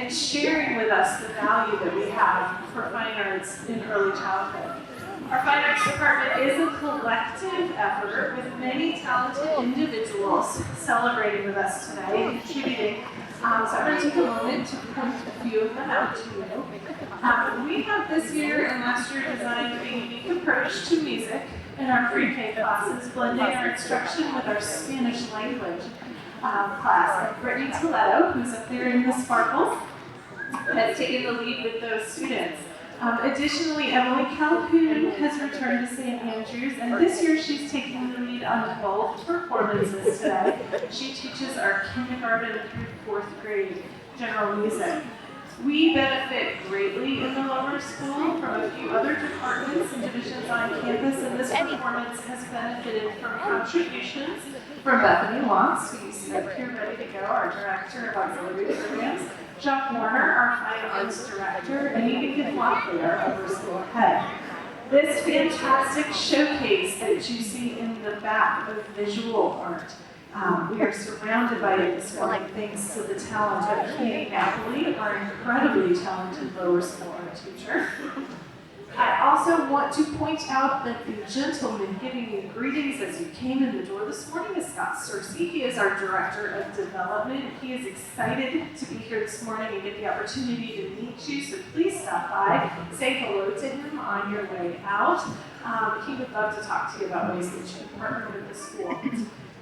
and sharing with us the value that we have for fine arts in early childhood. Our Fine Arts Department is a collective effort with many talented individuals celebrating with us today and contributing. So I'm going to take a moment to point a few of them out to you. We have this year and last year designed a unique approach to music in our pre-K classes, blending our instruction with our Spanish language class. And Brittany Toledo, who's up there in the sparkles, has taken the lead with those students. Additionally, Emily Calhoun has returned to St. Andrews, and this year she's taking the lead on 12 performances today. She teaches our kindergarten through 4th grade general music. We benefit greatly in the lower school from a few other departments and divisions on campus, and this performance has benefited from contributions from Bethany Watts, who you see up here ready to go, our Director of Auxiliary Programs, Jacques Warner, our Fine Arts Director, and Edith Lockley, our Upper School Head. This fantastic showcase that you see in the back of visual art, we are surrounded by it this morning thanks to the talent of Katie Napoli, our incredibly talented lower school art teacher. I also want to point out that the gentleman giving you greetings as you came in the door this morning is Scott Searcy. He is our Director of Development. He is excited to be here this morning and get the opportunity to meet you, so please stop by, say hello to him on your way out. He would love to talk to you about ways that you can partner with the school.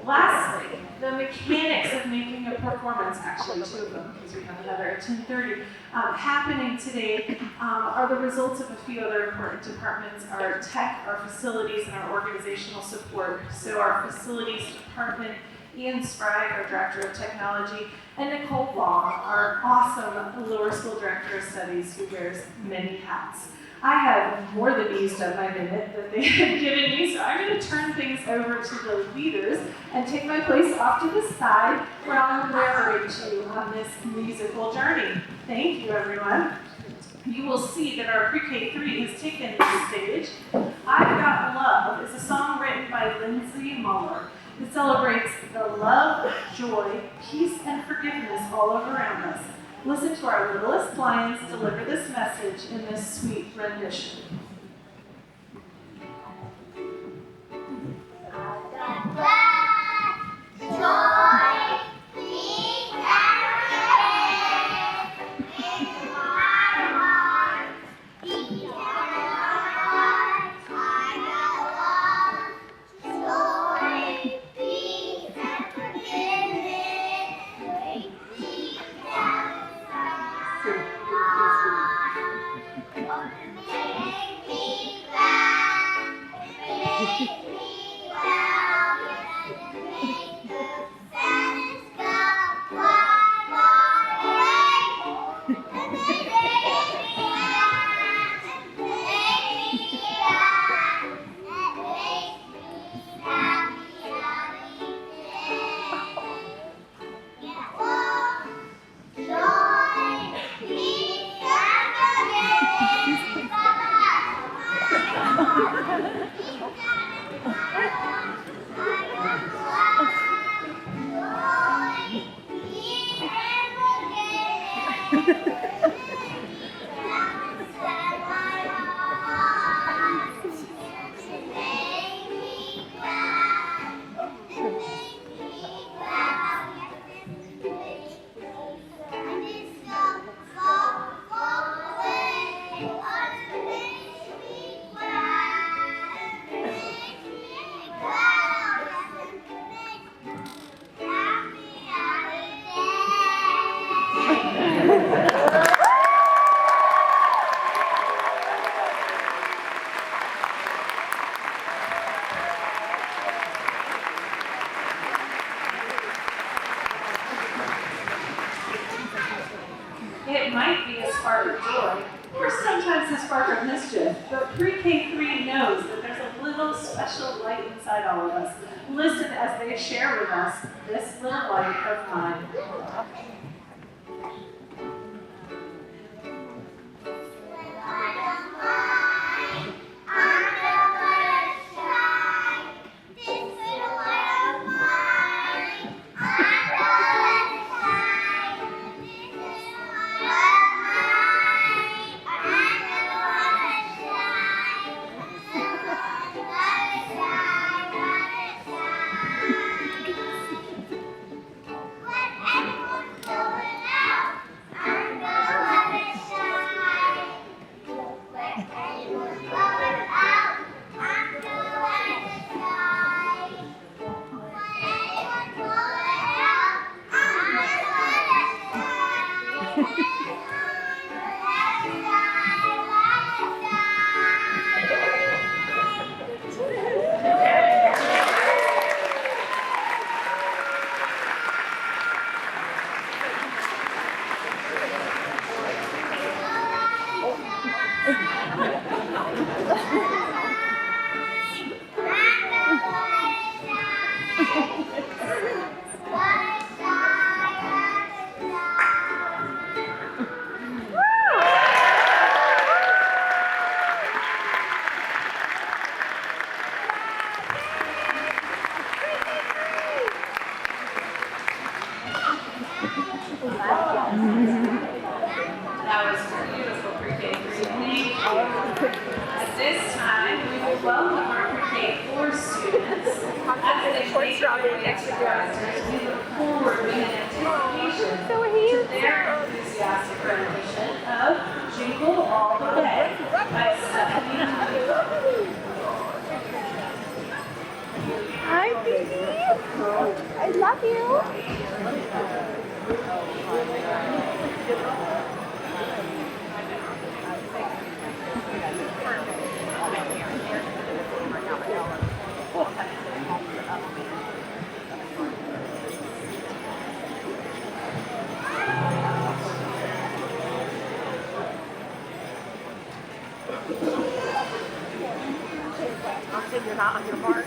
Lastly, the mechanics of making a performance, actually 2 of them, because we have another at 10:30, happening today are the results of a few other important departments, our tech, our facilities, and our organizational support. So our facilities department, Ian Sprague, our Director of Technology, and Nicole Long, our awesome lower school Director of Studies, who wears many hats. I have more than used up my minute that they have given me, so I'm going to turn things over to the leaders and take my place off to the side where I'll narrate you on this musical journey. Thank you, everyone. You will see that our PreK-3 has taken the stage. I've Got Love is a song written by Lindsay Muller. It celebrates the love, joy, peace, and forgiveness all around us. Listen to our littlest lions deliver this message in this sweet rendition. I've got love, joy, peace, and forgiveness in my heart. Peace in my heart. I've got love, joy, peace, and forgiveness. Great deep down. It might be a spark of joy, or sometimes a spark of mischief, but PreK-3 knows that there's a little special light inside all of us. Listen as they share with us this little light of mine. I'm That was beautiful, PreK-3. Thank you. At this time, we will welcome our PreK-4 students. As they make their way to risers, we look forward in anticipation to their enthusiastic rendition of Jingle All the Way by Stephanie. Hi, baby. I love you. I'll figure it out on your mark.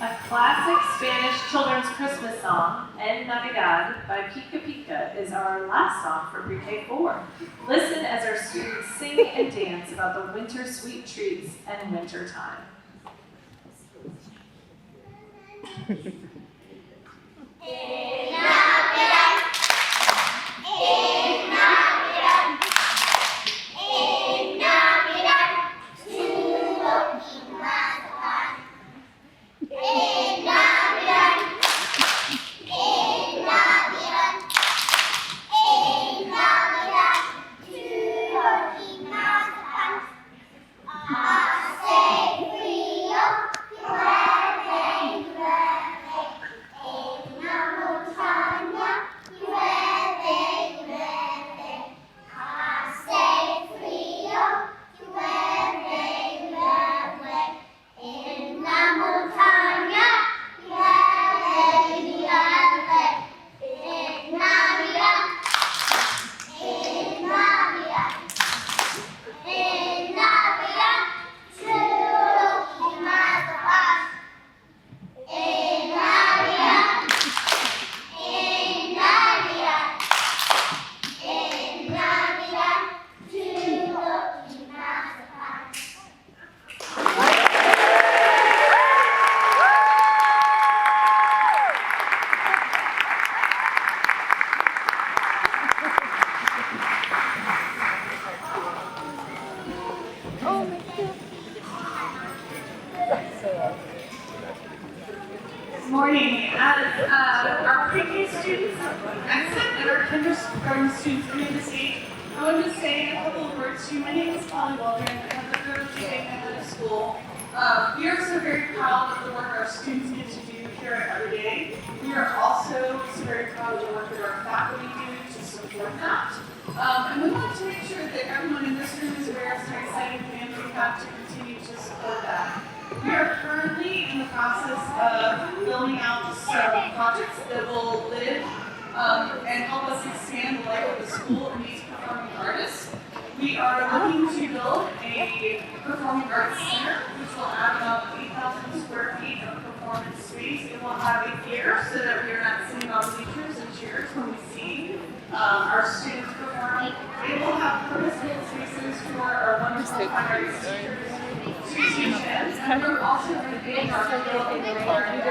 A classic Spanish children's Christmas song, En Navidad by PreK-3 is our last song for PreK-4. Listen as our students sing and dance about the winter sweet treats and winter time. Oh, me too. Good morning. As our PreK students exit and our kindergarten students enter the stage, I want to say a couple of words to you. My name is Polly Waldron, and I'm the third PreK member of school. We are so very proud of the work our students get to do here every day. We are also so very proud of the work that our faculty do to support that. And we want to make sure that everyone in this room is aware of the exciting plans we have to continue to support that. We are currently in the process of building out some projects that will live and help us expand the life of the school and these performing artists. We are looking to build a performing arts center, which will add about 8,000 square feet of performance space. It will have a theater so that we are not sitting on bleachers and chairs when we see our students perform. It will have purpose-built spaces for our wonderful fine arts teachers to teach in. And we're also renovating our field environment.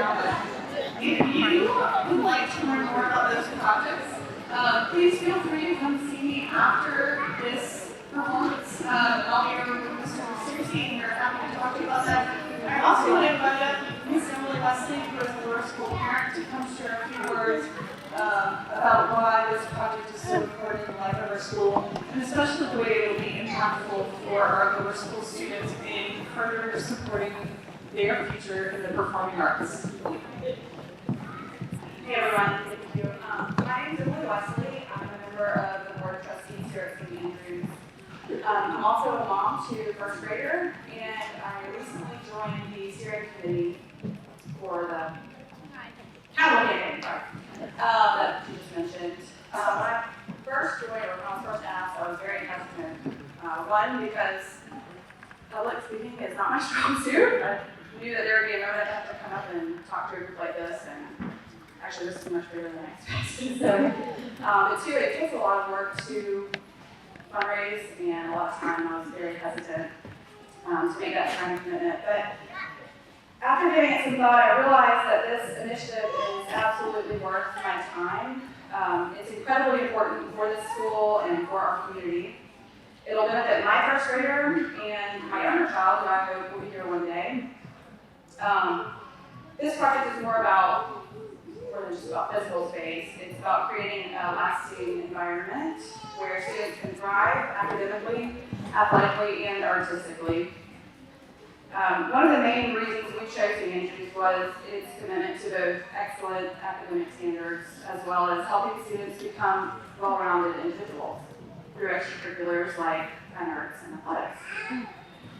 If you would like to learn more about those projects, please feel free to come see me after this performance. I'll be over with Mr. Susie, and we're happy to talk to you about that. I also want to invite up Ms. Emily Wesley, who is a lower school parent, to come share a few words about why this project is so important in the life of our school, and especially the way it will be impactful for our lower school students in further supporting their future in the performing arts. Hey everyone, thank you. My name is Emily Wesley. I'm a member of the Board of Trustees here at St. Andrews. I'm also a mom to a first grader, and I recently joined the steering committee for the cavalcade that you just mentioned. When I first joined, or when I was first asked, I was very hesitant. One, because public speaking is not my strong suit. I knew that there would be a moment I'd have to come up and talk to a group like this, and actually, this is much bigger than I expected. So, but two, it takes a lot of work to fundraise, and a lot of time I was very hesitant to make that kind of commitment. But after giving it some thought, I realized that this initiative is absolutely worth my time. It's incredibly important for this school and for our community. It'll benefit my first grader and my younger child, who I hope will be here one day. This project is more than just about physical space. It's about creating a lasting environment where students can thrive academically, athletically, and artistically. One of the main reasons we chose St. Andrews was its commitment to both excellent academic standards as well as helping students become well-rounded individuals through extracurriculars like fine arts and athletics.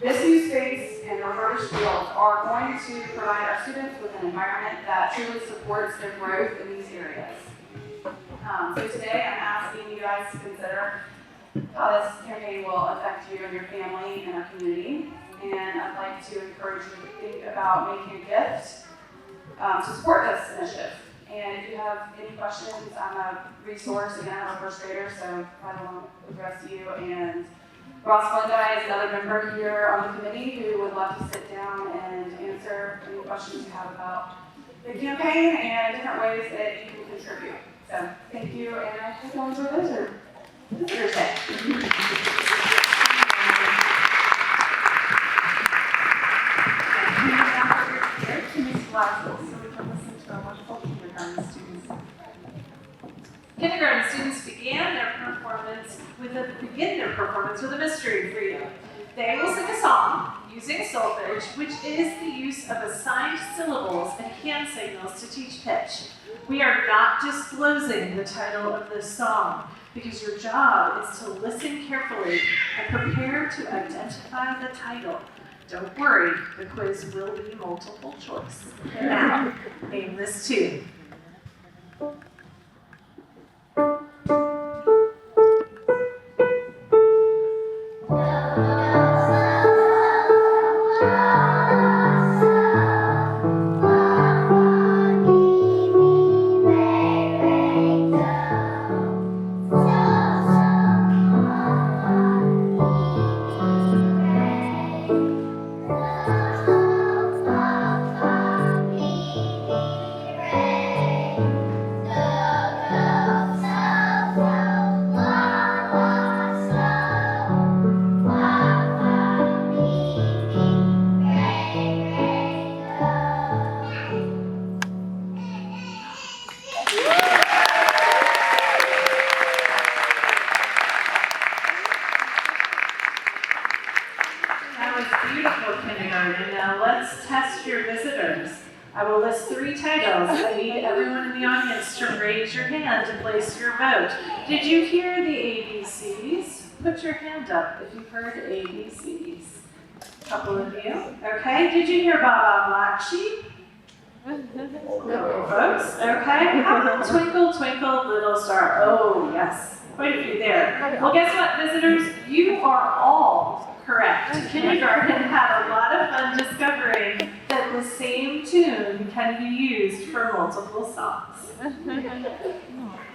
This new space and the refurbished fields are going to provide our students with an environment that truly supports their growth in these areas. So today I'm asking you guys to consider how this campaign will affect you and your family and our community. And I'd like to encourage you to think about making a gift to support this initiative. And if you have any questions, I'm a resource. Again, I'm a first grader, so I want to address you. And Ross Blendai is another member here on the committee who would love to sit down and answer any questions you have about the campaign and different ways that you can contribute. So thank you, and I hope you'll enjoy Visitors Day. Kindergarten students begin their performance with a mystery for you. They will sing a song using solfege, which is the use of assigned syllables and hand signals to teach pitch. We are not disclosing the title of this song because your job is to listen carefully and prepare to identify the title. Don't worry, the quiz will be multiple choice. Now, name this tune. Thank you. That was beautiful, kindergarten. Now let's test your visitors. I will list 3 titles. I need everyone in the audience to raise your hand to place your vote. Did you hear the ABCs? Put your hand up if you've heard ABCs. A couple of you. Okay. Did you hear Baba Black Sheep? No, folks. Okay. How about Twinkle, Twinkle, Little Star? Oh, yes. Quite a few there. Well, guess what, visitors? You are all correct. Kindergarten had a lot of fun discovering that the same tune can be used for multiple songs.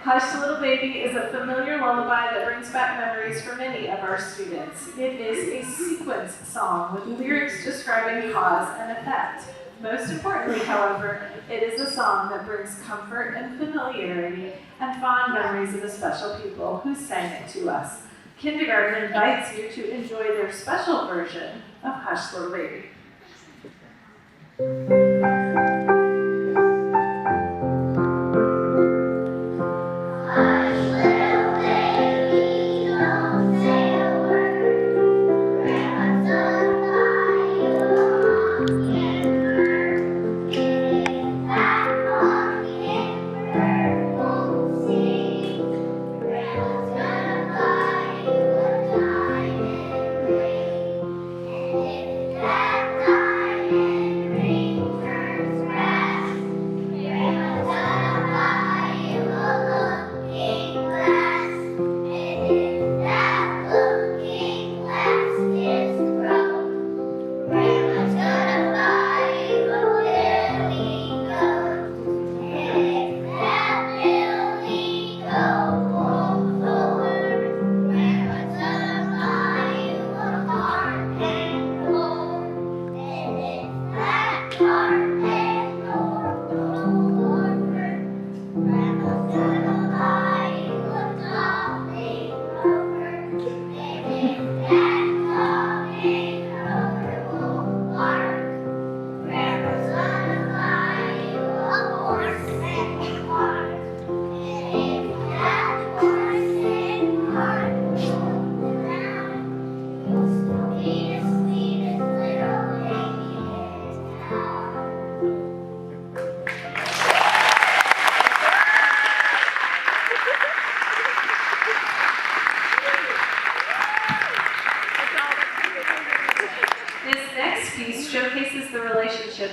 Hush Little Baby is a familiar lullaby that brings back memories for many of our students. It is a sequence song with lyrics describing cause and effect. Most importantly, however, it is a song that brings comfort and familiarity and fond memories of the special people who sang it to us. Kindergarten invites you to enjoy their special version of Hush Little Baby.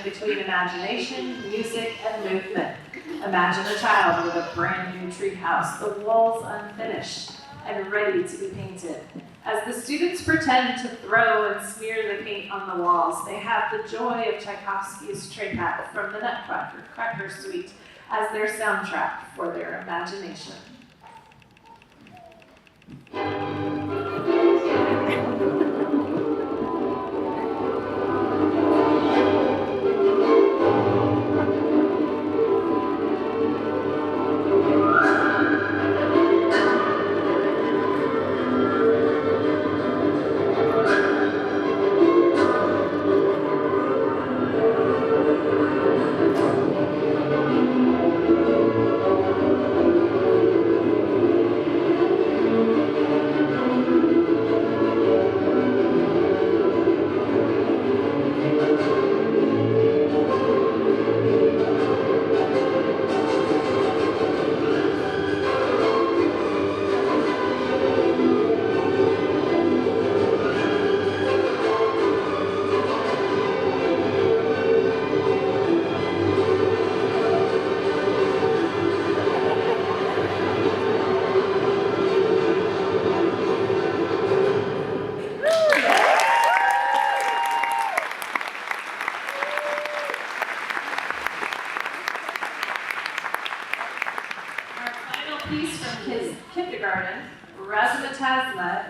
Between imagination, music, and movement. Imagine a child with a brand new treehouse, the walls unfinished and ready to be painted. As the students pretend to throw and smear the paint on the walls, they have the joy of Tchaikovsky's Trepak from the Nutcracker Suite as their soundtrack for their imagination.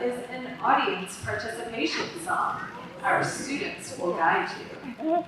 Is an audience participation song. Our students will guide you.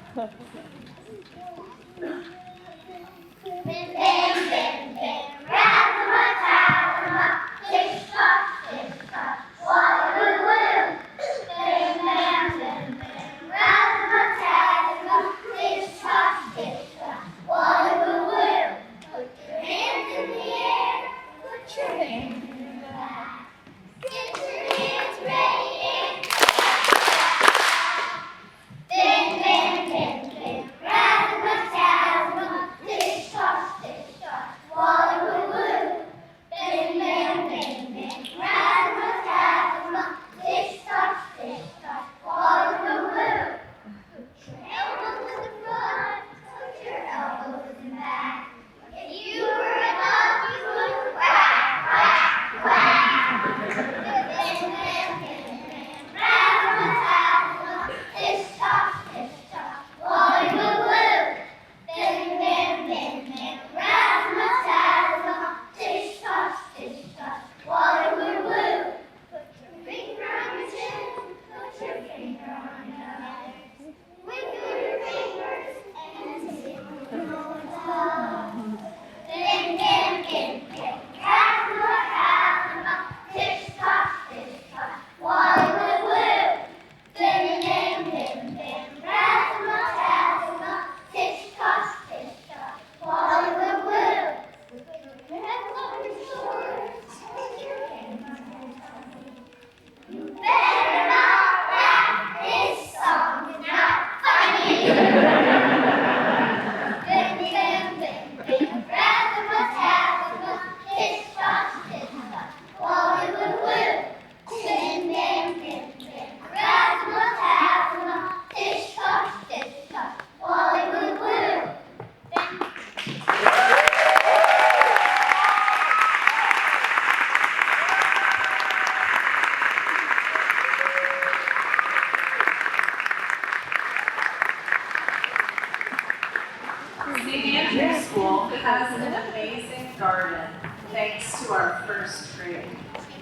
has an amazing garden thanks to our first grade.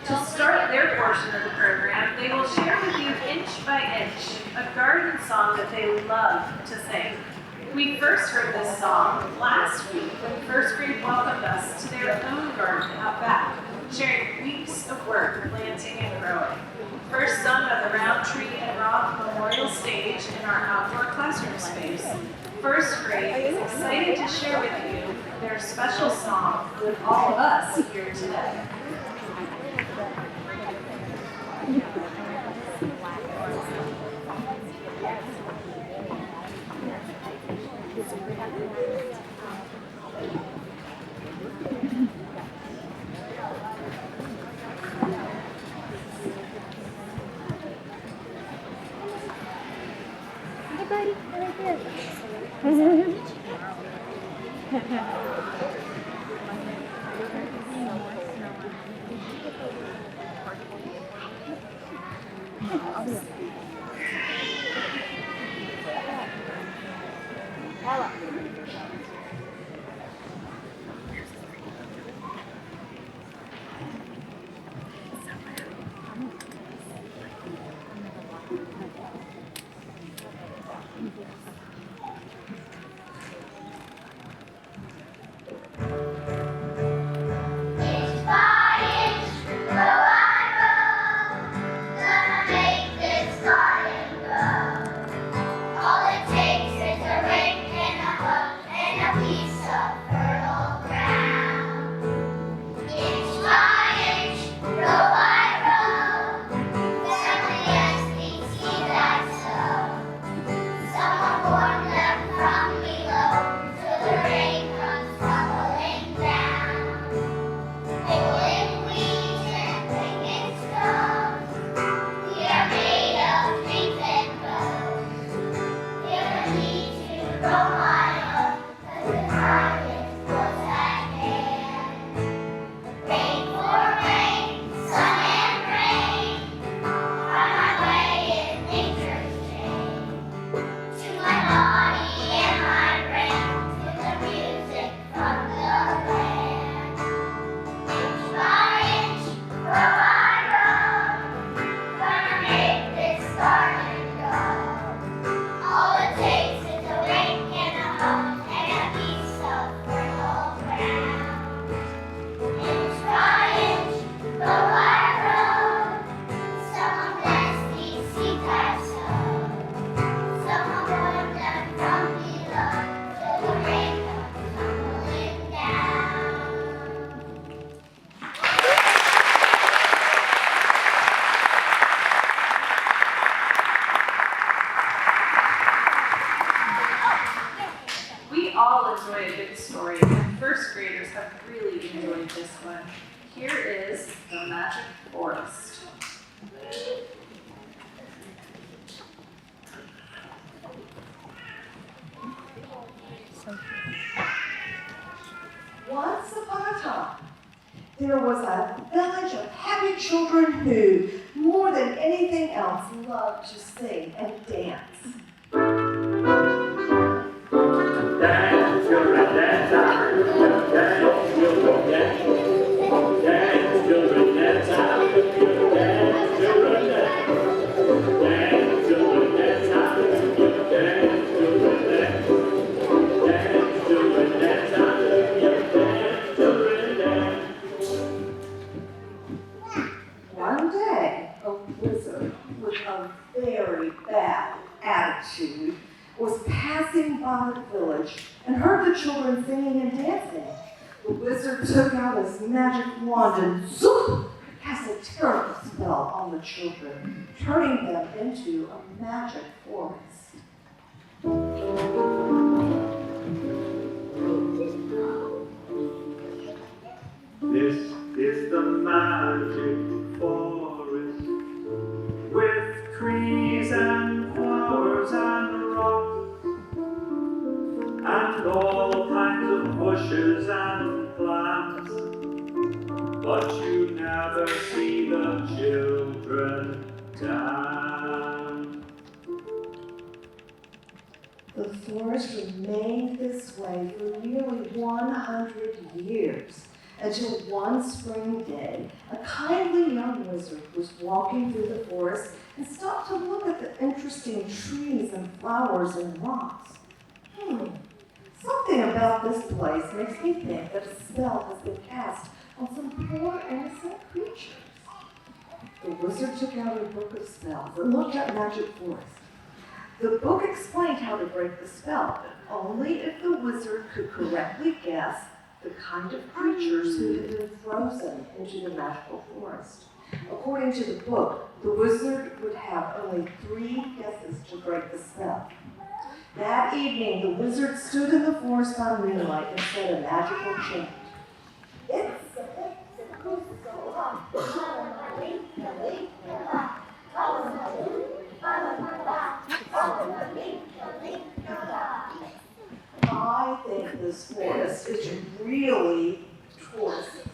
To start their portion of the program, they will share with you inch by inch a garden song that they love to sing. We first heard this song last week when first grade welcomed us to their own garden out back, sharing weeks of work planting and growing. First sung at the Roundtree and Rock Memorial Stage in our outdoor classroom space. First grade is excited to share with you their special song with all of us here today. Hey, buddy, right there. Inch by inch, grow I grow, gonna make this garden grow. All it takes is a rake and a hoe and a piece of fertile ground. Inch by inch, grow I grow, family as these seeds I sow. Some are born left from below, till the rain comes tumbling down. Pickling weeds and picking stones, we are made of dreams and bones. Given me to grow my own, 'cause the time is close at hand. Rain for rain, sun and rain, find my way in nature's chain. To my body and my brain, to the music from the land. Inch by inch, grow I grow, gonna make this garden grow. All it takes is a rake and a hoe and a piece of fertile ground. Inch by inch, grow I grow, someone bless these seeds I sow. Someone warn them from below, till the rain comes tumbling down. We all enjoy a good story, and first graders have really enjoyed this one. Here is The Magic Forest. Once upon a time, there was a village of happy children who, more than anything else, loved to sing and dance. Dance, children, dance, dance, children, dance, dance, children, dance, dance, children, dance, dance, children, dance, dance, children, dance, dance, children, dance, dance, children, dance, dance, children, dance. One day, a wizard with a very bad attitude was passing by the village and heard the children singing and dancing. The wizard took out his magic wand and zoop, cast a terrible spell on the children, turning them into a magic forest. This is the magic forest with trees and flowers and rocks and all kinds of bushes and plants. But you never see the children dance. The forest remained this way for nearly 100 years, until one spring day, a kindly young wizard was walking through the forest and stopped to look at the interesting trees and flowers and rocks. Something about this place makes me think that a spell has been cast on some poor innocent creatures. The wizard took out a book of spells and looked at Magic Forest. The book explained how to break the spell, but only if the wizard could correctly guess the kind of creatures who had been frozen into the magical forest. According to the book, the wizard would have only 3 guesses to break the spell. That evening, the wizard stood in the forest by moonlight and said a magical chant. I think this forest is really tortoises.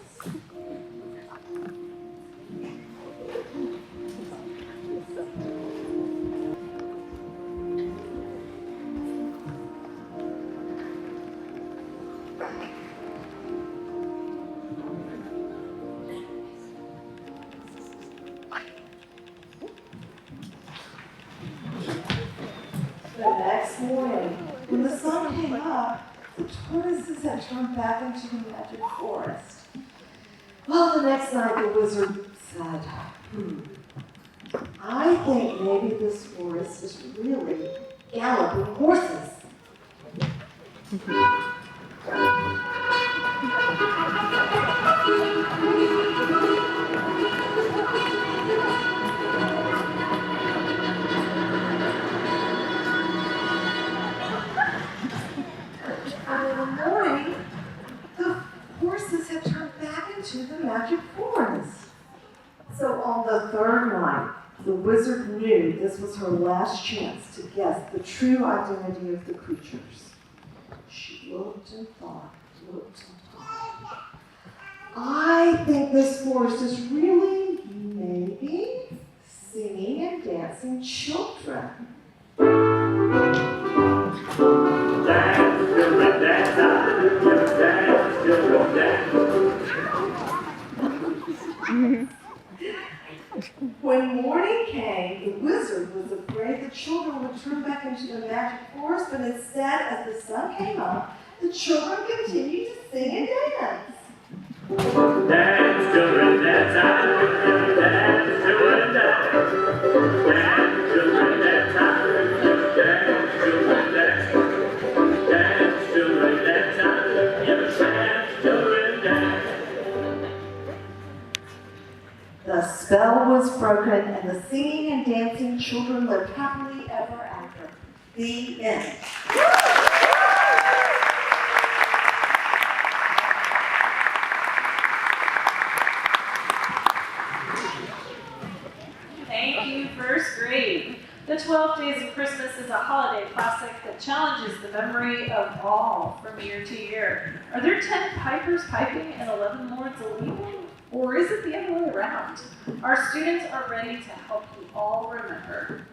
The next morning, when the sun came up, the tortoises had turned back into the magic forest. Well, the next night the wizard said, I think maybe this forest is really galloping horses. And in the morning, the horses had turned back into the magic forest. So on the 3rd night, the wizard knew this was her last chance to guess the true identity of the creatures. She looked and thought, looked and thought. I think this forest is really maybe singing and dancing children. Dance, children, dance, hallelujah, dance, children, dance. When morning came, the wizard was afraid the children would turn back into the magic forest, but instead, as the sun came up, the children continued to sing and dance. Dance, children, dance, hallelujah, dance, children, dance. Dance, children, dance, hallelujah, dance, children, dance. Dance, children, dance, hallelujah, dance, children, dance. The spell was broken, and the singing and dancing children lived happily ever after. The end. Thank you, first grade. The 12 Days of Christmas is a holiday classic that challenges the memory of all from year to year. Are there 10 pipers piping and 11 lords a-leaping? Or is it the other way around? Our students are ready to help you all remember.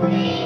Christmas,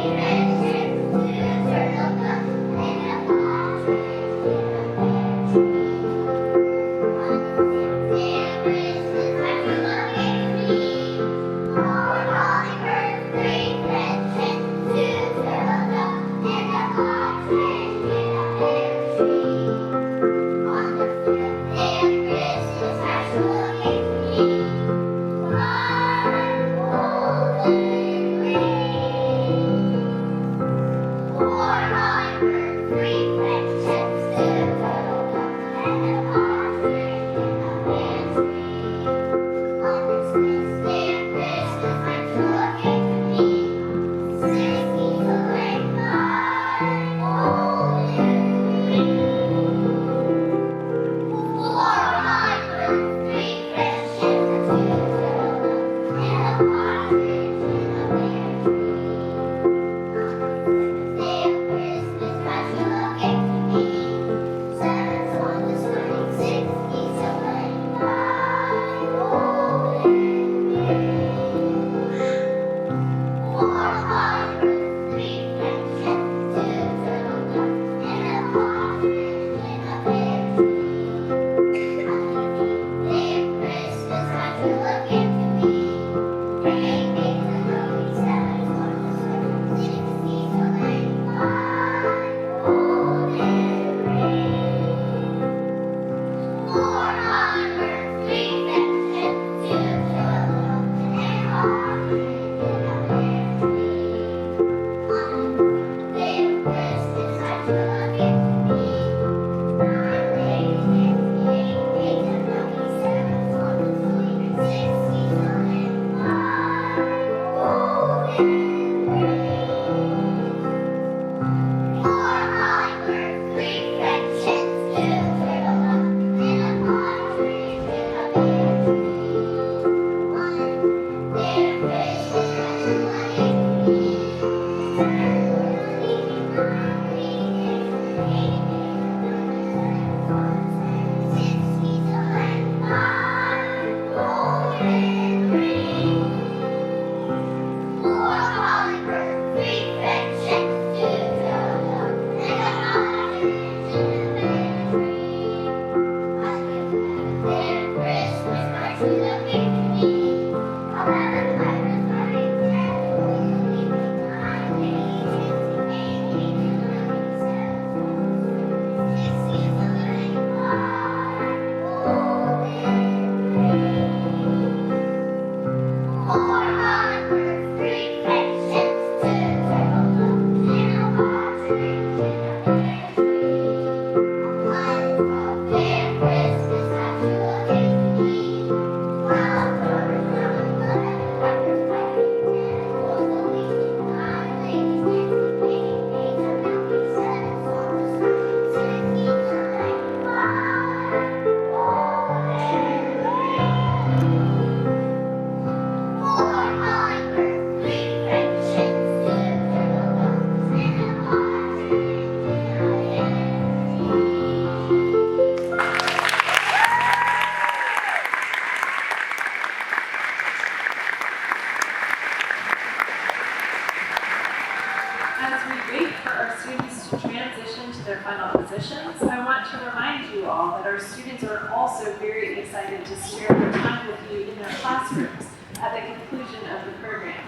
for our students to transition to their final positions, I want to remind you all that our students are also very excited to share their time with you in their classrooms at the conclusion of the program.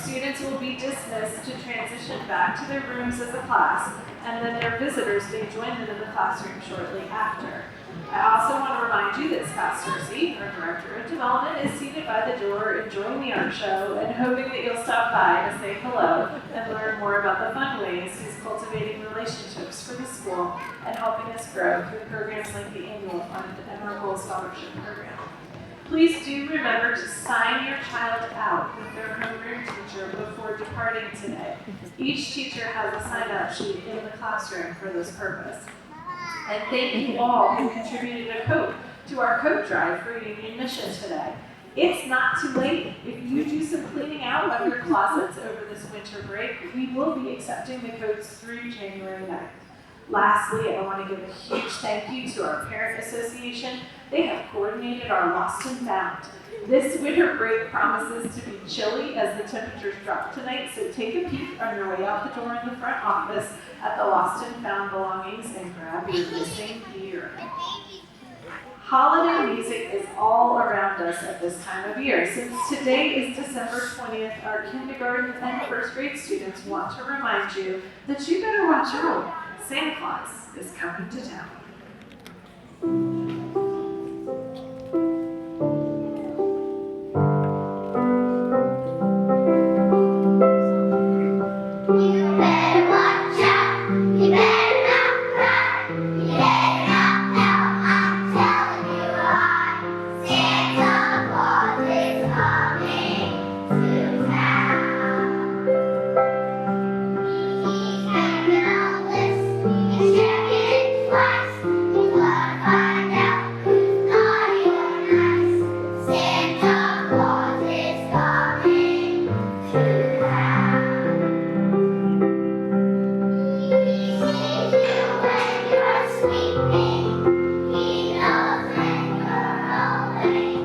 Students will be dismissed to transition back to their rooms as a class, and then their visitors may join them in the classroom shortly after. I also want to remind you that Scott Searcy, our Director of Development, is seated by the door enjoying the art show and hoping that you'll stop by to say hello and learn more about the fun ways he's cultivating relationships for the school and helping us grow through programs like the Annual Fund and our Gold Scholarship Program. Please do remember to sign your child out with their homeroom teacher before departing today. Each teacher has a sign-out sheet in the classroom for this purpose. And thank you all who contributed a coat to our coat drive for Union Mission today. It's not too late. If you do some cleaning out of your closets over this winter break, we will be accepting the coats through January 9th. Lastly, I want to give a huge thank you to our Parent Association. They have coordinated our Lost and Found. This winter break promises to be chilly as the temperatures drop tonight, so take a peek on your way out the door in the front office at the Lost and Found belongings and grab your missing gear. Holiday music is all around us at this time of year. Since today is December 20th, our kindergarten and first grade students want to remind you that you better watch out. Santa Claus is coming to town. You better watch out. You better not cry. You better not pout. I'm telling you why. Santa Claus is coming to town. He's making a list and checking it twice. He's gonna find out who's naughty or nice. Santa Claus is coming to town. He sees you when you're sleeping. He knows when you're awake.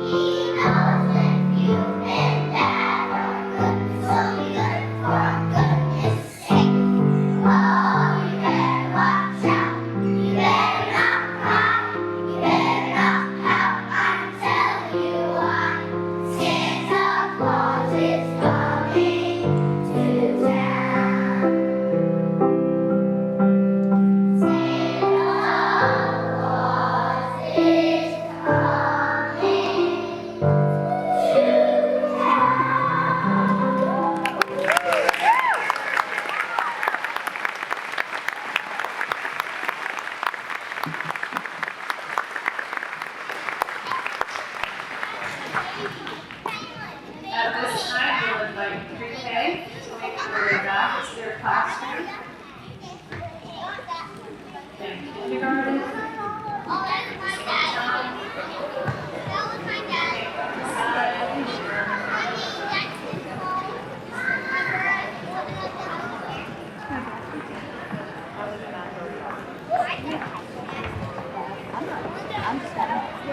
He knows if you've been bad or good, so be good for goodness sake. Oh, you better watch out. You better not cry. You better not pout. I'm telling you why. Santa Claus is coming to town. Santa Claus is coming to town. At this time, we'll invite PreK to make their way back to their classroom. Thank kindergarten.